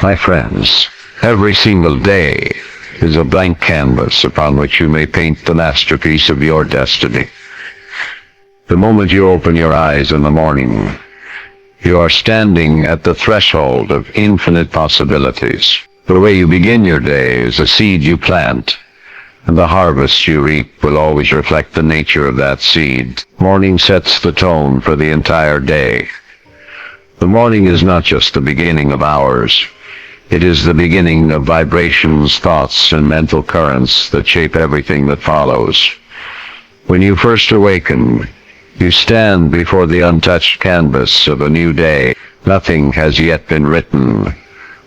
My friends, every single day is a blank canvas upon which you may paint the masterpiece of your destiny. The moment you open your eyes in the morning, you are standing at the threshold of infinite possibilities. The way you begin your day is a seed you plant, and the harvest you reap will always reflect the nature of that seed. Morning sets the tone for the entire day. The morning is not just the beginning of hours. It is the beginning of vibrations, thoughts, and mental currents that shape everything that follows. When you first awaken, you stand before the untouched canvas of a new day. Nothing has yet been written.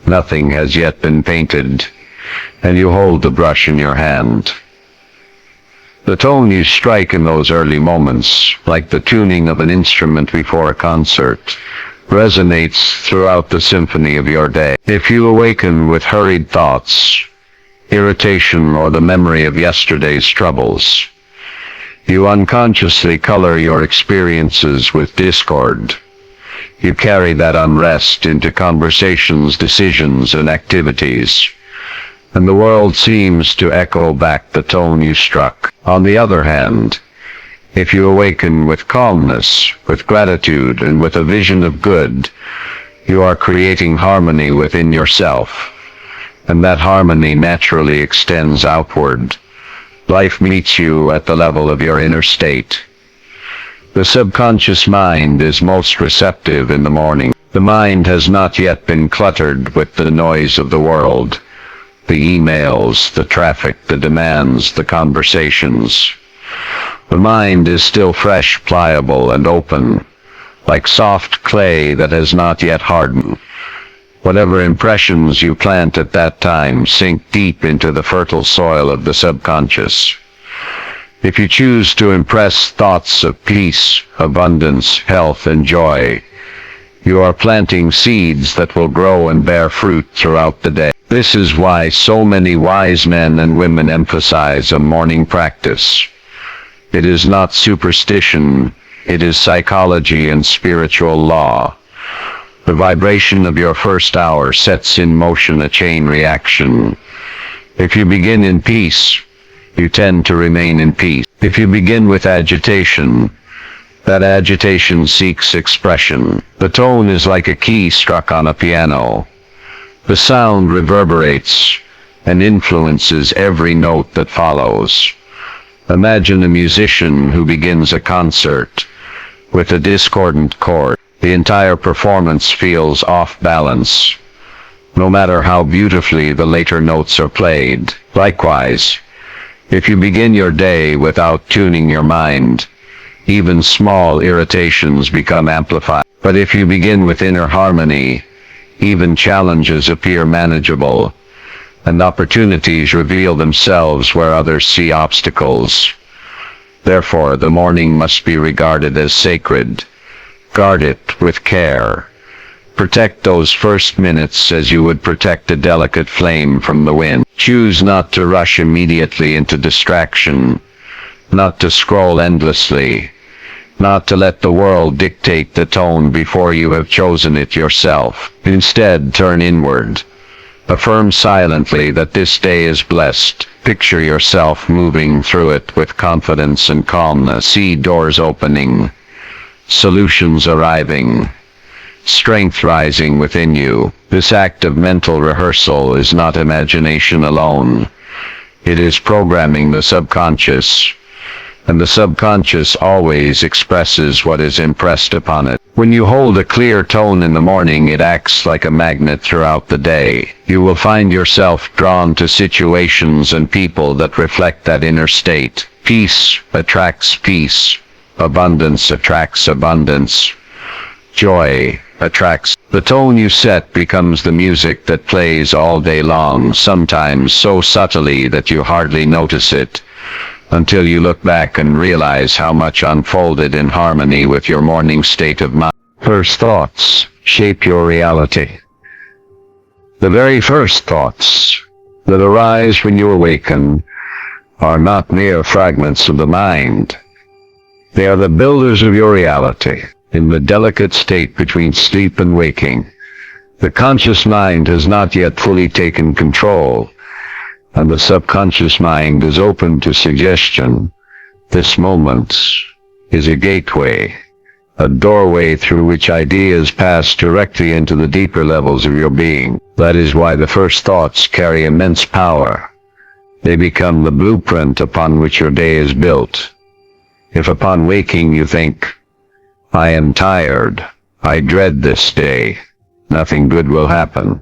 Nothing has yet been painted. And you hold the brush in your hand. The tone you strike in those early moments, like the tuning of an instrument before a concert, resonates throughout the symphony of your day. If you awaken with hurried thoughts, irritation, or the memory of yesterday's troubles, you unconsciously color your experiences with discord. You carry that unrest into conversations, decisions, and activities, and the world seems to echo back the tone you struck. On the other hand, if you awaken with calmness, with gratitude, and with a vision of good, you are creating harmony within yourself, and that harmony naturally extends outward. Life meets you at the level of your inner state. The subconscious mind is most receptive in the morning. The mind has not yet been cluttered with the noise of the world, the emails, the traffic, the demands, the conversations. The mind is still fresh, pliable, and open, like soft clay that has not yet hardened. Whatever impressions you plant at that time sink deep into the fertile soil of the subconscious. If you choose to impress thoughts of peace, abundance, health, and joy, you are planting seeds that will grow and bear fruit throughout the day. This is why so many wise men and women emphasize a morning practice. It is not superstition, it is psychology and spiritual law. The vibration of your first hour sets in motion a chain reaction. If you begin in peace, you tend to remain in peace. If you begin with agitation, that agitation seeks expression. The tone is like a key struck on a piano. The sound reverberates and influences every note that follows. Imagine a musician who begins a concert with a discordant chord. The entire performance feels off balance, no matter how beautifully the later notes are played. Likewise, if you begin your day without tuning your mind, even small irritations become amplified. But if you begin with inner harmony, even challenges appear manageable, and opportunities reveal themselves where others see obstacles. Therefore, the morning must be regarded as sacred. Guard it with care. Protect those first minutes as you would protect a delicate flame from the wind. Choose not to rush immediately into distraction, not to scroll endlessly, not to let the world dictate the tone before you have chosen it yourself. Instead, turn inward. Affirm silently that this day is blessed. Picture yourself moving through it with confidence and calmness. See doors opening, solutions arriving, strength rising within you. This act of mental rehearsal is not imagination alone. It is programming the subconscious, and the subconscious always expresses what is impressed upon it. When you hold a clear tone in the morning, it acts like a magnet throughout the day. You will find yourself drawn to situations and people that reflect that inner state. Peace attracts peace. Abundance attracts abundance. Joy attracts. The tone you set becomes the music that plays all day long, sometimes so subtly that you hardly notice it, until you look back and realize how much unfolded in harmony with your morning state of mind. First thoughts shape your reality. The very first thoughts that arise when you awaken are not mere fragments of the mind. They are the builders of your reality. In the delicate state between sleep and waking, The conscious mind has not yet fully taken control, and the subconscious mind is open to suggestion. This moment is a gateway, a doorway through which ideas pass directly into the deeper levels of your being. That is why the first thoughts carry immense power. They become the blueprint upon which your day is built. If upon waking you think, "I am tired, I dread this day," nothing good will happen.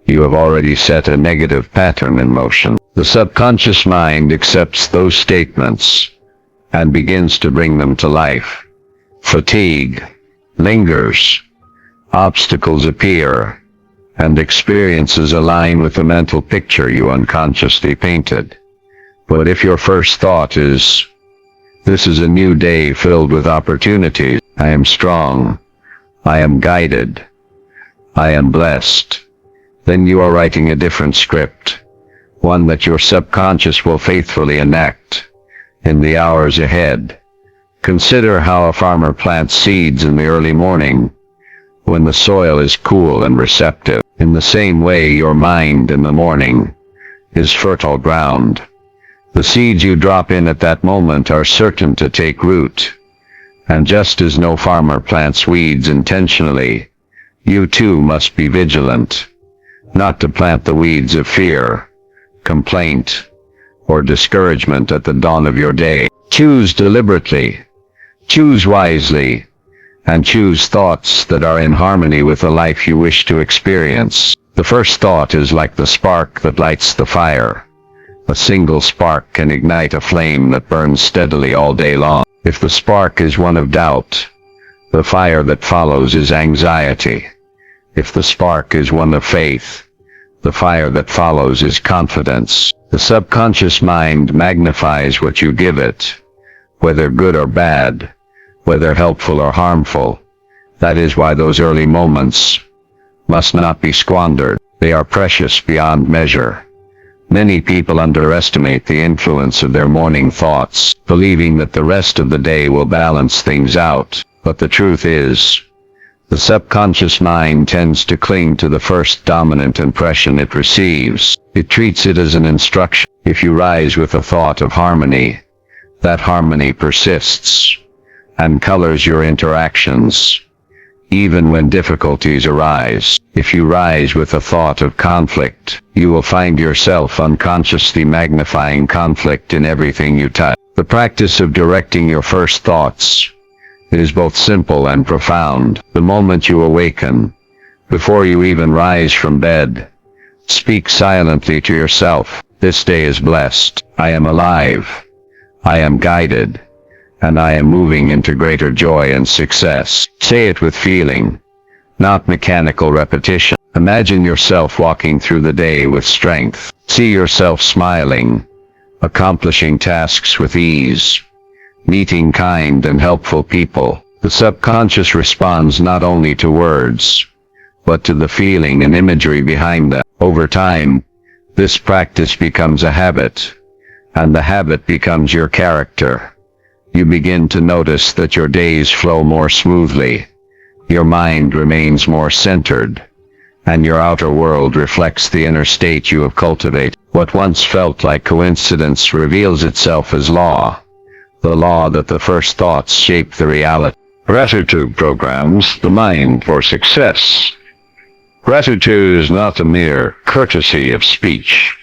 You have already set a negative pattern in motion. The subconscious mind accepts those statements and begins to bring them to life. Fatigue lingers, obstacles appear, and experiences align with the mental picture you unconsciously painted. But if your first thought is, "This is a new day filled with opportunities. I am strong. I am guided. I am blessed," then you are writing a different script, one that your subconscious will faithfully enact in the hours ahead. Consider how a farmer plants seeds in the early morning, when the soil is cool and receptive. In the same way, your mind in the morning is fertile ground. The seeds you drop in at that moment are certain to take root. And just as no farmer plants weeds intentionally, you too must be vigilant, not to plant the weeds of fear, complaint, or discouragement at the dawn of your day. Choose deliberately, choose wisely, and choose thoughts that are in harmony with the life you wish to experience. The first thought is like the spark that lights the fire. A single spark can ignite a flame that burns steadily all day long. If the spark is one of doubt, the fire that follows is anxiety. If the spark is one of faith, the fire that follows is confidence. The subconscious mind magnifies what you give it, whether good or bad, whether helpful or harmful. That is why those early moments must not be squandered. They are precious beyond measure. Many people underestimate the influence of their morning thoughts, believing that the rest of the day will balance things out. But the truth is, the subconscious mind tends to cling to the first dominant impression it receives. It treats it as an instruction. If you rise with a thought of harmony, that harmony persists and colors your interactions, even when difficulties arise. If you rise with a thought of conflict, you will find yourself unconsciously magnifying conflict in everything you touch. The practice of directing your first thoughts is both simple and profound. The moment you awaken, before you even rise from bed, speak silently to yourself, "This day is blessed. I am alive. I am guided. And I am moving into greater joy and success." Say it with feeling, not mechanical repetition. Imagine yourself walking through the day with strength. See yourself smiling, accomplishing tasks with ease, meeting kind and helpful people. The subconscious responds not only to words, but to the feeling and imagery behind them. Over time, this practice becomes a habit, and the habit becomes your character. You begin to notice that your days flow more smoothly, your mind remains more centered, and your outer world reflects the inner state you have cultivated. What once felt like coincidence reveals itself as law, the law that the first thoughts shape the reality. Gratitude programs the mind for success. Gratitude is not a mere courtesy of speech.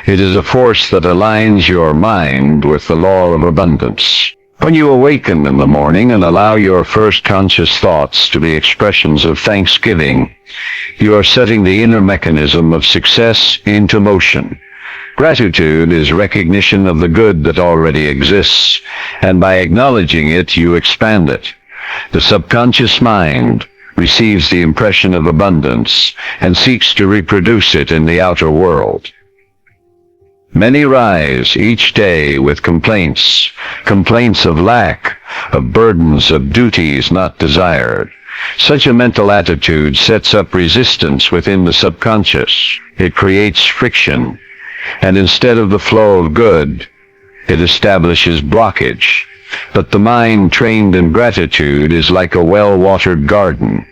It is a force that aligns your mind with the law of abundance. When you awaken in the morning and allow your first conscious thoughts to be expressions of thanksgiving, you are setting the inner mechanism of success into motion. Gratitude is recognition of the good that already exists, and by acknowledging it, you expand it. The subconscious mind receives the impression of abundance and seeks to reproduce it in the outer world. Many rise each day with complaints of lack, of burdens, of duties not desired. Such a mental attitude sets up resistance within the subconscious. It creates friction, and instead of the flow of good, it establishes blockage. But the mind trained in gratitude is like a well-watered garden.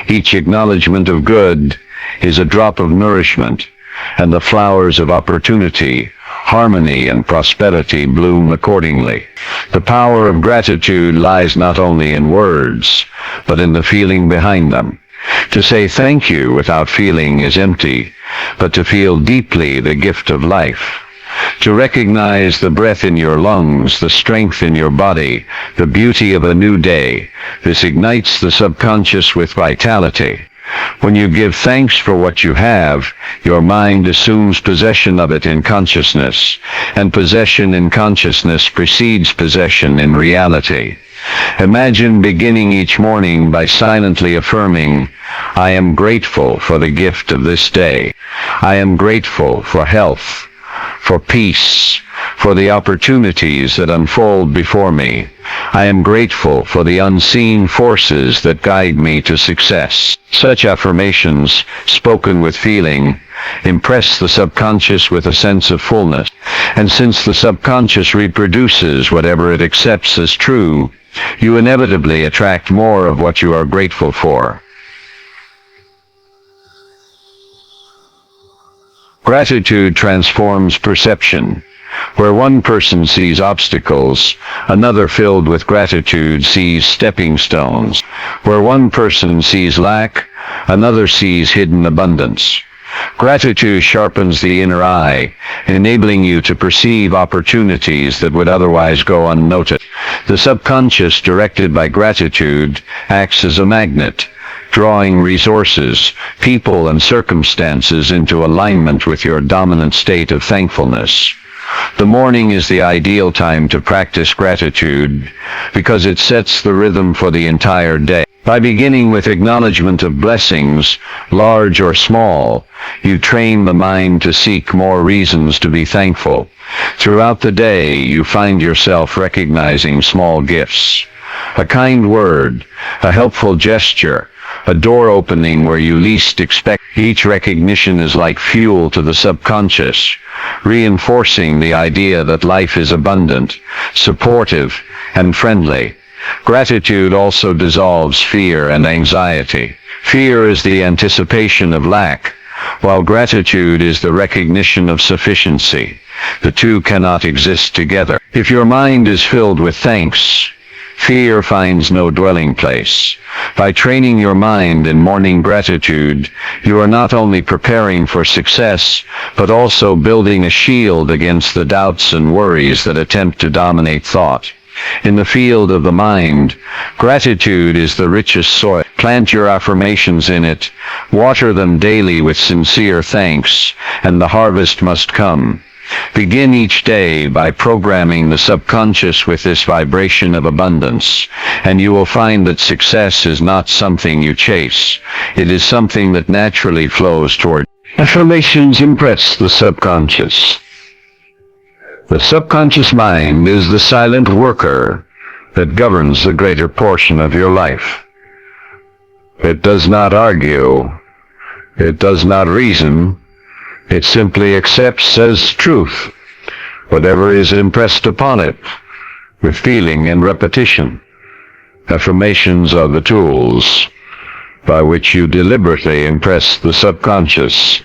Each acknowledgement of good is a drop of nourishment, and the flowers of opportunity, harmony, and prosperity bloom accordingly. The power of gratitude lies not only in words, but in the feeling behind them. To say thank you without feeling is empty, but to feel deeply the gift of life. To recognize the breath in your lungs, the strength in your body, the beauty of a new day, this ignites the subconscious with vitality. When you give thanks for what you have, your mind assumes possession of it in consciousness, and possession in consciousness precedes possession in reality. Imagine beginning each morning by silently affirming, I am grateful for the gift of this day. I am grateful for health, for peace, for the opportunities that unfold before me. I am grateful for the unseen forces that guide me to success. Such affirmations, spoken with feeling, impress the subconscious with a sense of fullness. And since the subconscious reproduces whatever it accepts as true, you inevitably attract more of what you are grateful for. Gratitude transforms perception. Where one person sees obstacles, another filled with gratitude sees stepping stones. Where one person sees lack, another sees hidden abundance. Gratitude sharpens the inner eye, enabling you to perceive opportunities that would otherwise go unnoticed. The subconscious, directed by gratitude, acts as a magnet, drawing resources, people, and circumstances into alignment with your dominant state of thankfulness. The morning is the ideal time to practice gratitude because it sets the rhythm for the entire day. By beginning with acknowledgement of blessings, large or small, you train the mind to seek more reasons to be thankful. Throughout the day, you find yourself recognizing small gifts. A kind word, a helpful gesture, a door opening where you least expect. Each recognition is like fuel to the subconscious, reinforcing the idea that life is abundant, supportive, and friendly. Gratitude also dissolves fear and anxiety. Fear is the anticipation of lack, while gratitude is the recognition of sufficiency. The two cannot exist together. If your mind is filled with thanks, fear finds no dwelling place. By training your mind in morning gratitude, you are not only preparing for success, but also building a shield against the doubts and worries that attempt to dominate thought. In the field of the mind, gratitude is the richest soil. Plant your affirmations in it, water them daily with sincere thanks, and the harvest must come. Begin each day by programming the subconscious with this vibration of abundance, and you will find that success is not something you chase. It is something that naturally flows toward. Affirmations impress the subconscious. The subconscious mind is the silent worker that governs the greater portion of your life. It does not argue. It does not reason. It simply accepts as truth whatever is impressed upon it with feeling and repetition. Affirmations are the tools by which you deliberately impress the subconscious,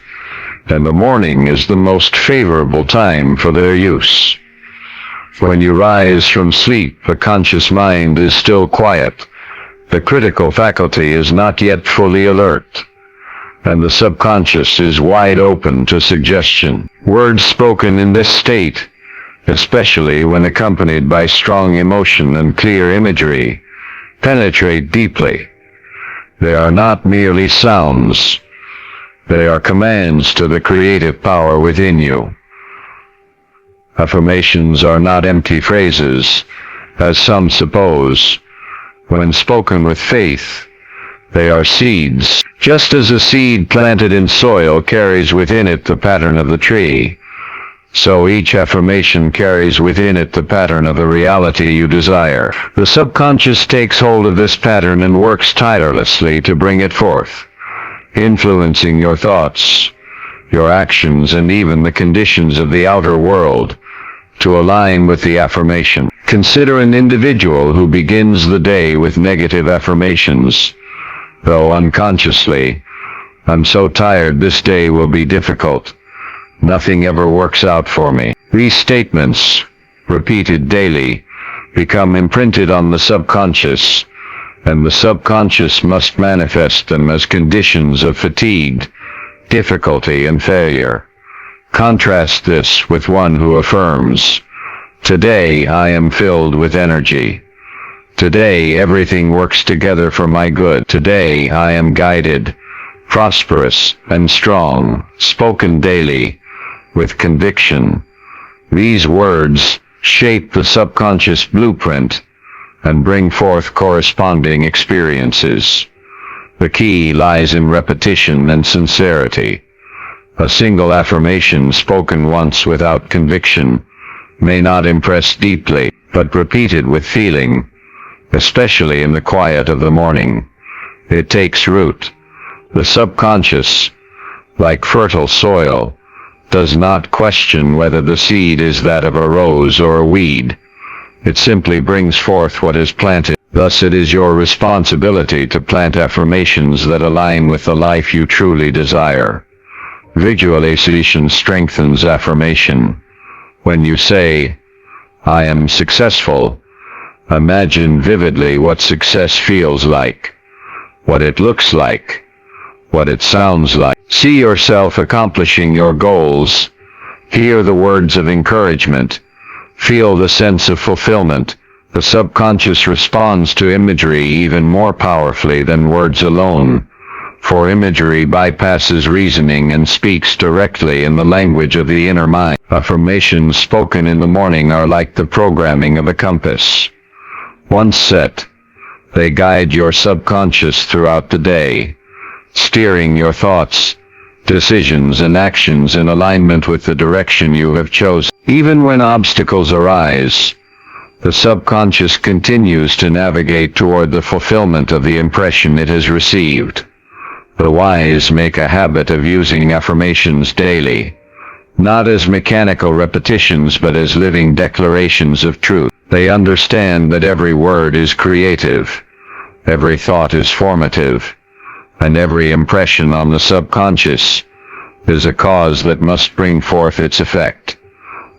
and the morning is the most favorable time for their use. When you rise from sleep, the conscious mind is still quiet. The critical faculty is not yet fully alert, and the subconscious is wide open to suggestion. Words spoken in this state, especially when accompanied by strong emotion and clear imagery, penetrate deeply. They are not merely sounds. They are commands to the creative power within you. Affirmations are not empty phrases, as some suppose. When spoken with faith, they are seeds. Just as a seed planted in soil carries within it the pattern of the tree, so each affirmation carries within it the pattern of the reality you desire. The subconscious takes hold of this pattern and works tirelessly to bring it forth, influencing your thoughts, your actions, and even the conditions of the outer world to align with the affirmation. Consider an individual who begins the day with negative affirmations. though unconsciously, "I'm so tired, this day will be difficult. Nothing ever works out for me." These statements, repeated daily, become imprinted on the subconscious, and the subconscious must manifest them as conditions of fatigue, difficulty, and failure. Contrast this with one who affirms, "Today I am filled with energy. Today everything works together for my good. Today I am guided, prosperous, and strong," spoken daily, with conviction. These words shape the subconscious blueprint and bring forth corresponding experiences. The key lies in repetition and sincerity. A single affirmation spoken once without conviction may not impress deeply, but repeated with feeling, especially in the quiet of the morning, it takes root. The subconscious, like fertile soil, does not question whether the seed is that of a rose or a weed. It simply brings forth what is planted. Thus it is your responsibility to plant affirmations that align with the life you truly desire. Visualization strengthens affirmation. When you say, "I am successful," imagine vividly what success feels like, what it looks like, what it sounds like. See yourself accomplishing your goals. Hear the words of encouragement. Feel the sense of fulfillment. The subconscious responds to imagery even more powerfully than words alone, for imagery bypasses reasoning and speaks directly in the language of the inner mind. Affirmations spoken in the morning are like the programming of a compass. Once set, they guide your subconscious throughout the day, steering your thoughts, decisions, and actions in alignment with the direction you have chosen. Even when obstacles arise, the subconscious continues to navigate toward the fulfillment of the impression it has received. The wise make a habit of using affirmations daily, not as mechanical repetitions but as living declarations of truth. They understand that every word is creative, every thought is formative, and every impression on the subconscious is a cause that must bring forth its effect.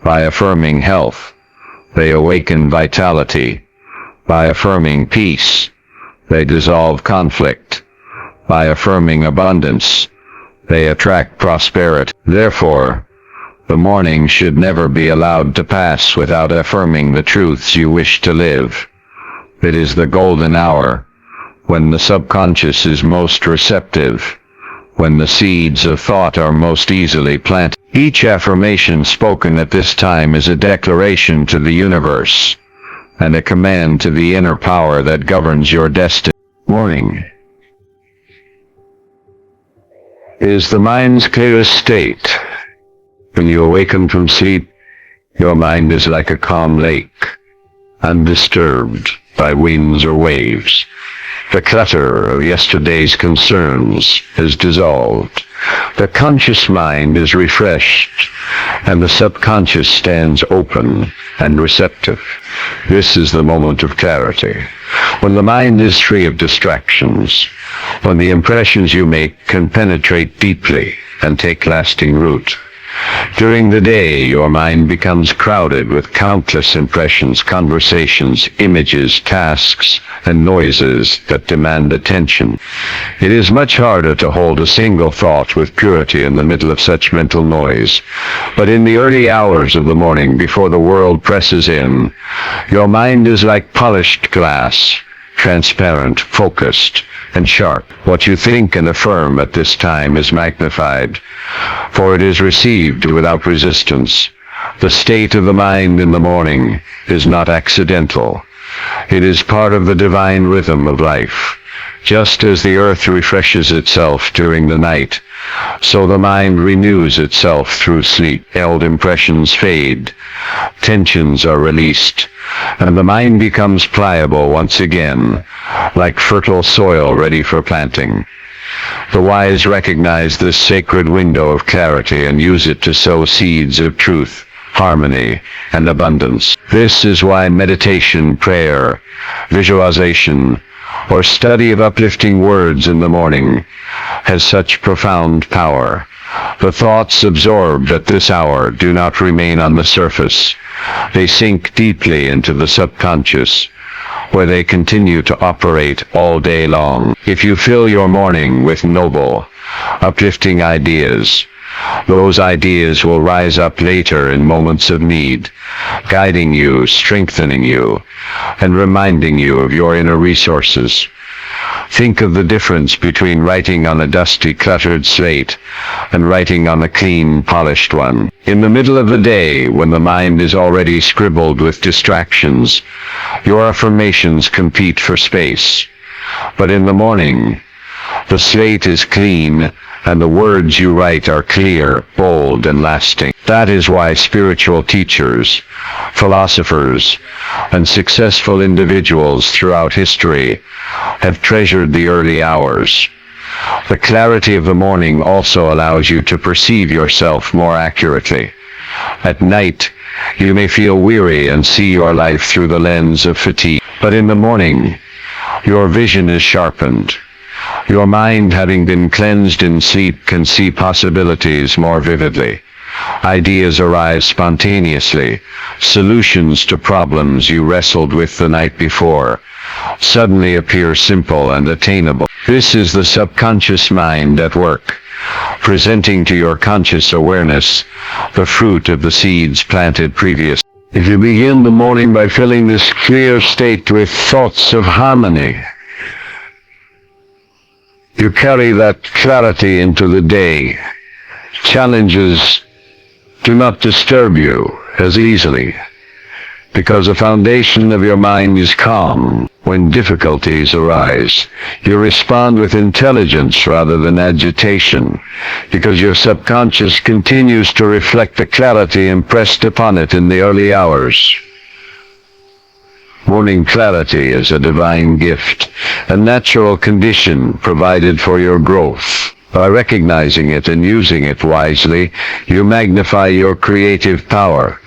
By affirming health, they awaken vitality. By affirming peace, they dissolve conflict. By affirming abundance, they attract prosperity. Therefore, the morning should never be allowed to pass without affirming the truths you wish to live. It is the golden hour, when the subconscious is most receptive, when the seeds of thought are most easily planted. Each affirmation spoken at this time is a declaration to the universe, and a command to the inner power that governs your destiny. Morning is the mind's clearest state. When you awaken from sleep, your mind is like a calm lake, undisturbed by winds or waves. The clutter of yesterday's concerns is dissolved. The conscious mind is refreshed, and the subconscious stands open and receptive. This is the moment of clarity, when the mind is free of distractions, when the impressions you make can penetrate deeply and take lasting root. During the day, your mind becomes crowded with countless impressions, conversations, images, tasks, and noises that demand attention. It is much harder to hold a single thought with purity in the middle of such mental noise. But in the early hours of the morning, before the world presses in, your mind is like polished glass, transparent, focused, and sharp. What you think and affirm at this time is magnified, for it is received without resistance. The state of the mind in the morning is not accidental. It is part of the divine rhythm of life. Just as the earth refreshes itself during the night, so the mind renews itself through sleep. Old impressions fade, tensions are released, and the mind becomes pliable once again, like fertile soil ready for planting. The wise recognize this sacred window of clarity and use it to sow seeds of truth, harmony, and abundance. This is why meditation, prayer, visualization, or study of uplifting words in the morning has such profound power. The thoughts absorbed at this hour do not remain on the surface. They sink deeply into the subconscious, where they continue to operate all day long. If you fill your morning with noble, uplifting ideas, those ideas will rise up later in moments of need, guiding you, strengthening you, and reminding you of your inner resources. Think of the difference between writing on a dusty, cluttered slate and writing on a clean, polished one. In the middle of the day, when the mind is already scribbled with distractions, your affirmations compete for space. But in the morning, the slate is clean, and the words you write are clear, bold, and lasting. That is why spiritual teachers, philosophers, and successful individuals throughout history have treasured the early hours. The clarity of the morning also allows you to perceive yourself more accurately. At night, you may feel weary and see your life through the lens of fatigue. But in the morning, your vision is sharpened. Your mind, having been cleansed in sleep, can see possibilities more vividly. Ideas arise spontaneously. Solutions to problems you wrestled with the night before suddenly appear simple and attainable. This is the subconscious mind at work, presenting to your conscious awareness the fruit of the seeds planted previously. If you begin the morning by filling this clear state with thoughts of harmony, you carry that clarity into the day. Challenges do not disturb you as easily, because the foundation of your mind is calm. When difficulties arise, you respond with intelligence rather than agitation, because your subconscious continues to reflect the clarity impressed upon it in the early hours. Morning clarity is a divine gift, a natural condition provided for your growth. By recognizing it and using it wisely, you magnify your creative power.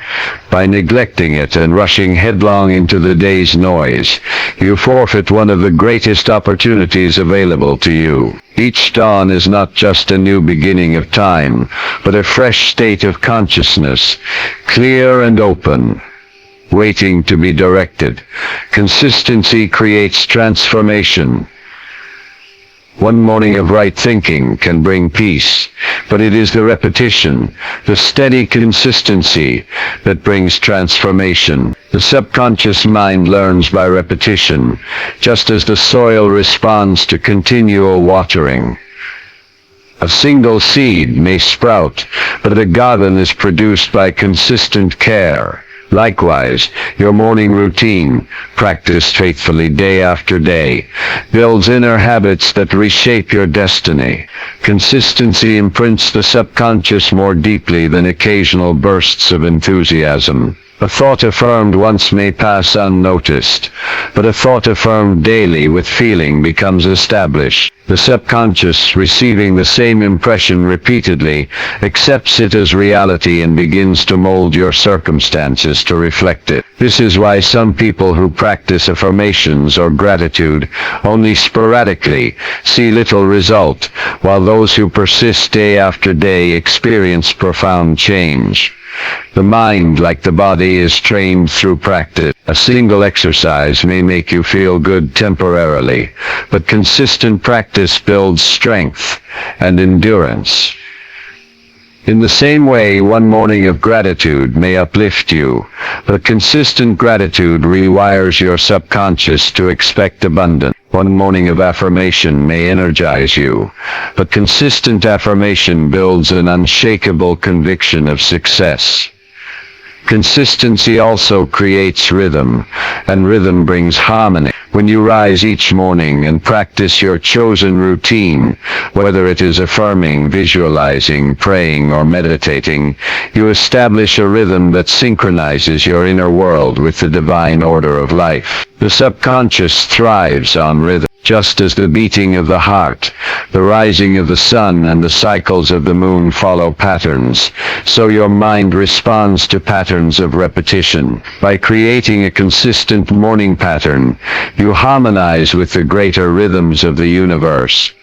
By neglecting it and rushing headlong into the day's noise, you forfeit one of the greatest opportunities available to you. Each dawn is not just a new beginning of time, but a fresh state of consciousness, clear and open, waiting to be directed. Consistency creates transformation. One morning of right thinking can bring peace, but it is the repetition, the steady consistency, that brings transformation. The subconscious mind learns by repetition, just as the soil responds to continual watering. A single seed may sprout, but a garden is produced by consistent care. Likewise, your morning routine, practiced faithfully day after day, builds inner habits that reshape your destiny. Consistency imprints the subconscious more deeply than occasional bursts of enthusiasm. A thought affirmed once may pass unnoticed, but a thought affirmed daily with feeling becomes established. The subconscious, receiving the same impression repeatedly, accepts it as reality and begins to mold your circumstances to reflect it. This is why some people who practice affirmations or gratitude only sporadically see little result, while those who persist day after day experience profound change. The mind, like the body, is trained through practice. A single exercise may make you feel good temporarily, but consistent practice builds strength and endurance. In the same way, one morning of gratitude may uplift you, but consistent gratitude rewires your subconscious to expect abundance. One morning of affirmation may energize you, but consistent affirmation builds an unshakable conviction of success. Consistency also creates rhythm, and rhythm brings harmony. When you rise each morning and practice your chosen routine, whether it is affirming, visualizing, praying, or meditating, you establish a rhythm that synchronizes your inner world with the divine order of life. The subconscious thrives on rhythm. Just as the beating of the heart, the rising of the sun, and the cycles of the moon follow patterns, so your mind responds to patterns of repetition. By creating a consistent morning pattern, you harmonize with the greater rhythms of the universe.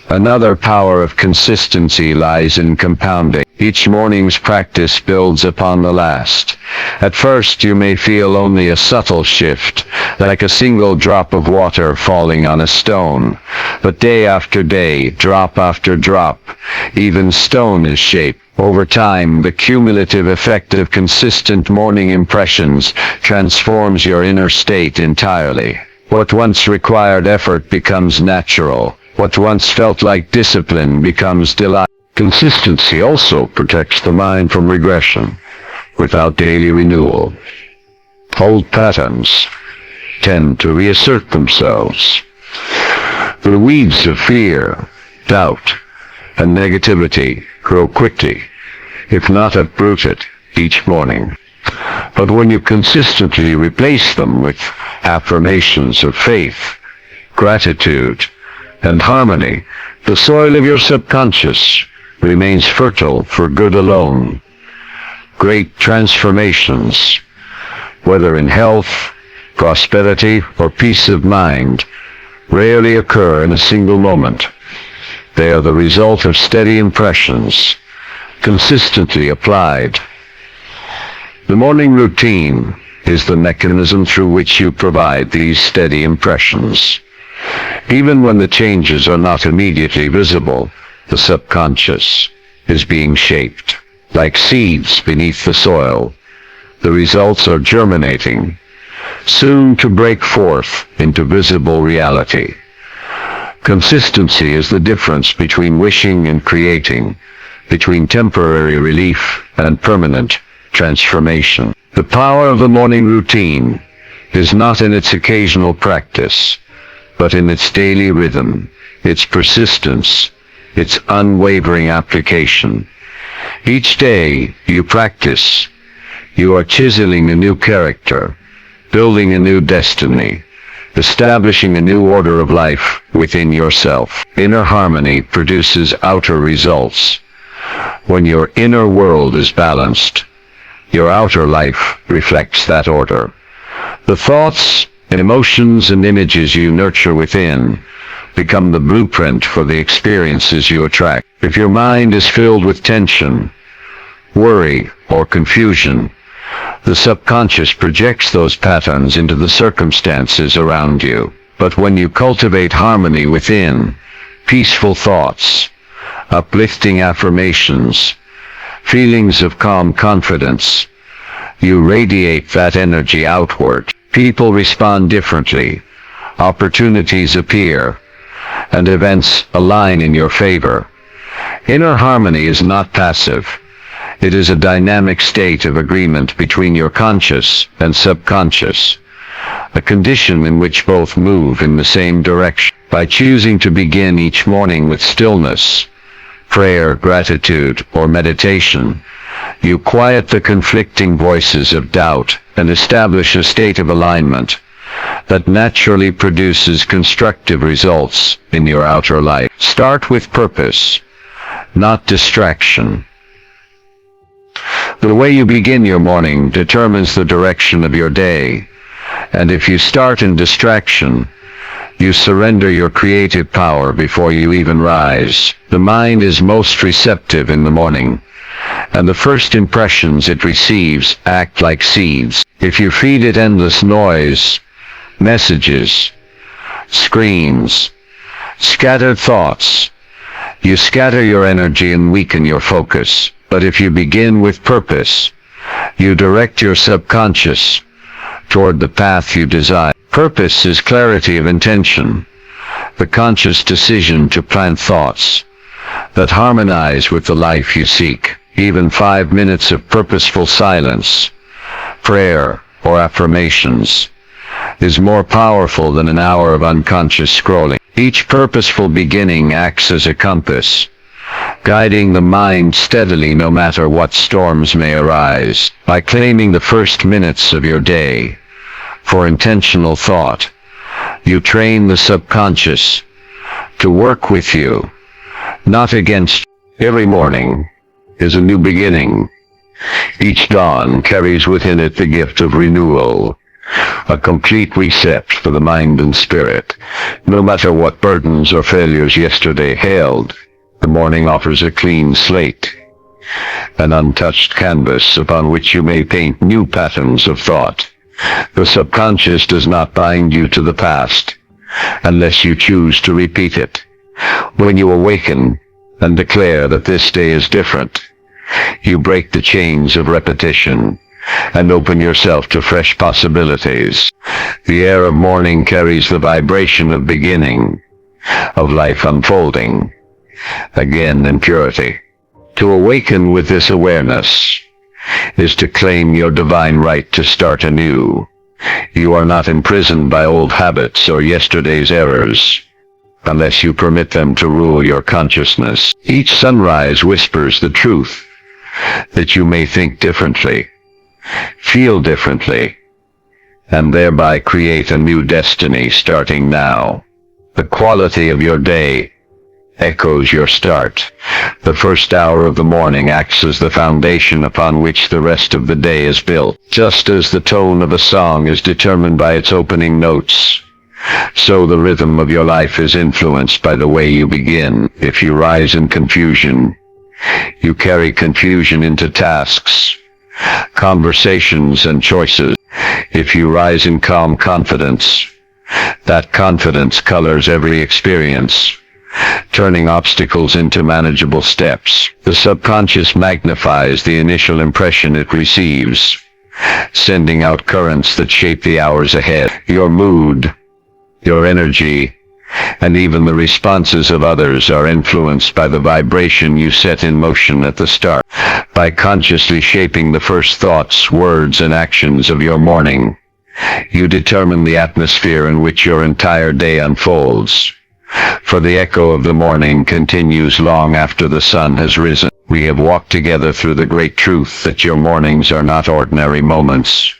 Another power of consistency lies in compounding. Each morning's practice builds upon the last. At first you may feel only a subtle shift, like a single drop of water falling on a stone. But day after day, drop after drop, even stone is shaped. Over time, the cumulative effect of consistent morning impressions transforms your inner state entirely. What once required effort becomes natural. What once felt like discipline becomes delight. Consistency also protects the mind from regression. Without daily renewal, old patterns tend to reassert themselves. The weeds of fear, doubt, and negativity grow quickly, if not uprooted, each morning. But when you consistently replace them with affirmations of faith, gratitude, and harmony, the soil of your subconscious remains fertile for good alone. Great transformations, whether in health, prosperity, or peace of mind, rarely occur in a single moment. They are the result of steady impressions, consistently applied. The morning routine is the mechanism through which you provide these steady impressions. Even when the changes are not immediately visible, the subconscious is being shaped. Like seeds beneath the soil, the results are germinating, soon to break forth into visible reality. Consistency is the difference between wishing and creating, between temporary relief and permanent transformation. The power of the morning routine is not in its occasional practice, but in its daily rhythm, its persistence, its unwavering application. Each day you practice, you are chiseling a new character, building a new destiny, establishing a new order of life within yourself. Inner harmony produces outer results. When your inner world is balanced, your outer life reflects that order. The thoughts, emotions, and images you nurture within become the blueprint for the experiences you attract. If your mind is filled with tension, worry, or confusion, the subconscious projects those patterns into the circumstances around you. But when you cultivate harmony within, peaceful thoughts, uplifting affirmations, feelings of calm confidence, you radiate that energy outward. People respond differently, opportunities appear, and events align in your favor. Inner harmony is not passive. It is a dynamic state of agreement between your conscious and subconscious, a condition in which both move in the same direction. By choosing to begin each morning with stillness, prayer, gratitude, or meditation, you quiet the conflicting voices of doubt and establish a state of alignment that naturally produces constructive results in your outer life. Start with purpose, not distraction. The way you begin your morning determines the direction of your day, and if you start in distraction, you surrender your creative power before you even rise. The mind is most receptive in the morning, and the first impressions it receives act like seeds. If you feed it endless noise, messages, screens, scattered thoughts, you scatter your energy and weaken your focus. But if you begin with purpose, you direct your subconscious toward the path you desire. Purpose is clarity of intention, the conscious decision to plant thoughts that harmonize with the life you seek. Even 5 minutes of purposeful silence, prayer, or affirmations is more powerful than an hour of unconscious scrolling. Each purposeful beginning acts as a compass, guiding the mind steadily no matter what storms may arise. By claiming the first minutes of your day for intentional thought, You train the subconscious to work with you, not against you. Every morning is a new beginning. Each dawn carries within it the gift of renewal, a complete reset for the mind and spirit. No matter what burdens or failures yesterday held, the morning offers a clean slate, an untouched canvas upon which you may paint new patterns of thought. The subconscious does not bind you to the past, unless you choose to repeat it. When you awaken and declare that this day is different, you break the chains of repetition and open yourself to fresh possibilities. The air of morning carries the vibration of beginning, of life unfolding, again in purity. To awaken with this awareness is to claim your divine right to start anew. You are not imprisoned by old habits or yesterday's errors, unless you permit them to rule your consciousness. Each sunrise whispers the truth, that you may think differently, feel differently, and thereby create a new destiny starting now. The quality of your day echoes your start. The first hour of the morning acts as the foundation upon which the rest of the day is built. Just as the tone of a song is determined by its opening notes, so the rhythm of your life is influenced by the way you begin. If you rise in confusion, you carry confusion into tasks, conversations, and choices. If you rise in calm confidence, that confidence colors every experience, turning obstacles into manageable steps. The subconscious magnifies the initial impression it receives, sending out currents that shape the hours ahead. Your mood, your energy, and even the responses of others are influenced by the vibration you set in motion at the start. By consciously shaping the first thoughts, words, and actions of your morning, you determine the atmosphere in which your entire day unfolds. For the echo of the morning continues long after the sun has risen. We have walked together through the great truth that your mornings are not ordinary moments,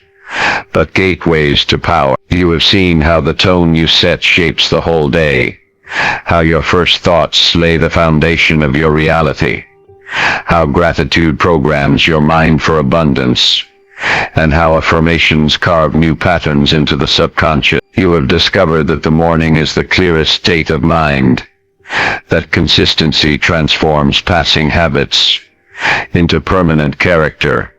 but gateways to power. You have seen how the tone you set shapes the whole day, how your first thoughts lay the foundation of your reality, how gratitude programs your mind for abundance, and how affirmations carve new patterns into the subconscious. You have discovered that the morning is the clearest state of mind, that consistency transforms passing habits into permanent character,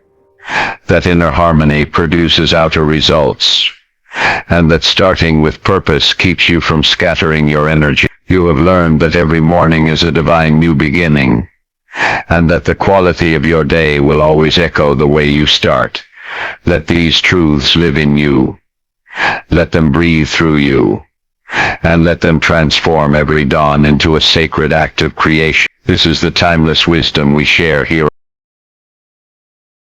that inner harmony produces outer results, and that starting with purpose keeps you from scattering your energy. You have learned that every morning is a divine new beginning, and that the quality of your day will always echo the way you start. Let these truths live in you. Let them breathe through you, and let them transform every dawn into a sacred act of creation. This is the timeless wisdom we share here.